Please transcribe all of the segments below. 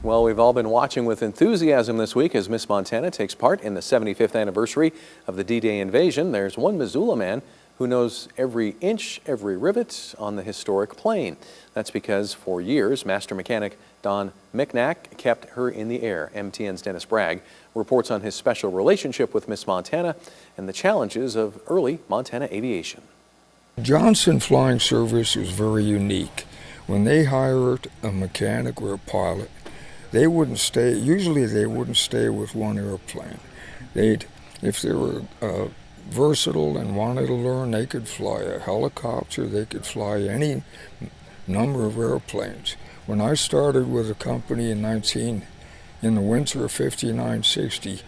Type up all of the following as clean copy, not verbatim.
Well, we've all been watching with enthusiasm this week as Miss Montana takes part in the 75th anniversary of the D-Day invasion. There's one Missoula man who knows every inch, every rivet on the historic plane. That's because for years, master mechanic Don Micknack kept her in the air. MTN's Dennis Bragg reports on his special relationship with Miss Montana and the challenges of early Montana aviation. Johnson Flying Service was very unique. When they hired a mechanic or a pilot, they wouldn't stay, usually they wouldn't stay with one airplane. If they were versatile and wanted to learn, they could fly a helicopter, they could fly any number of airplanes. When I started with the company in the winter of 59-60,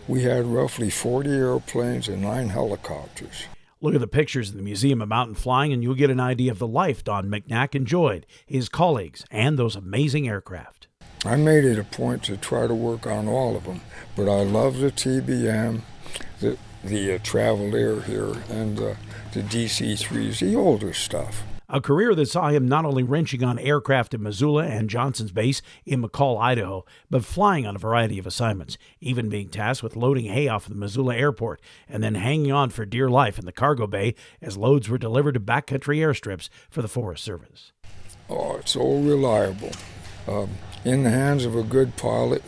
we had roughly 40 airplanes and 9 helicopters. Look at the pictures in the Museum of Mountain Flying and you'll get an idea of the life Don Micknack enjoyed, his colleagues, and those amazing aircraft. I made it a point to try to work on all of them, but I love the TBM, the Travelair here, and the DC-3s, the older stuff. A career that saw him not only wrenching on aircraft in Missoula and Johnson's base in McCall, Idaho, but flying on a variety of assignments, even being tasked with loading hay off the Missoula airport and then hanging on for dear life in the cargo bay as loads were delivered to backcountry airstrips for the Forest Service. Oh, it's so reliable. In the hands of a good pilot,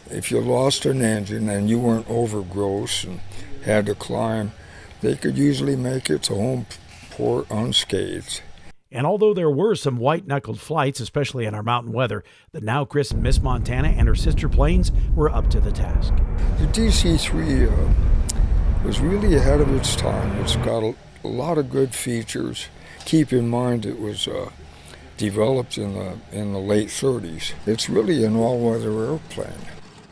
if you lost an engine and you weren't overgross and had to climb, they could usually make it to home port unscathed. And although there were some white-knuckled flights, especially in our mountain weather, the now christened Miss Montana and her sister planes were up to the task. The DC-3 was really ahead of its time. It's got a lot of good features. Keep in mind it was developed in the late 30s. It's really an all-weather airplane.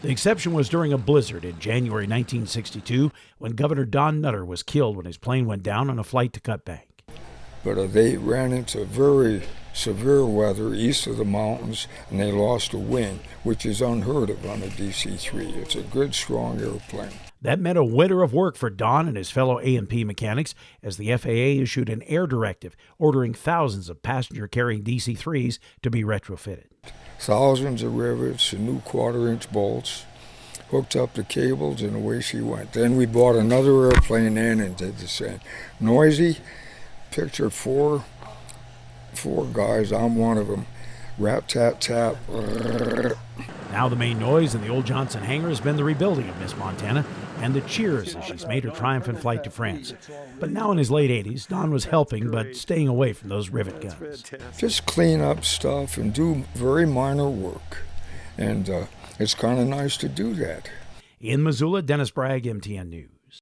The exception was during a blizzard in January 1962 when Governor Don Nutter was killed when his plane went down on a flight to Cut Bank. But they ran into very severe weather east of the mountains and they lost a wing, which is unheard of on a DC-3. It's a good, strong airplane. That meant a winter of work for Don and his fellow A&P mechanics as the FAA issued an air directive ordering thousands of passenger-carrying DC-3s to be retrofitted. Thousands of rivets and new quarter-inch bolts, hooked up the cables, and away she went. Then we bought another airplane in and did the same. Noisy, picture four guys, I'm one of them, rat-tat-tap. Now the main noise in the old Johnson hangar has been the rebuilding of Miss Montana and the cheers as she's made her triumphant flight to France. But now in his late 80s, Don was helping but staying away from those rivet guns. Just clean up stuff and do very minor work. And it's kind of nice to do that. In Missoula, Dennis Bragg, MTN News.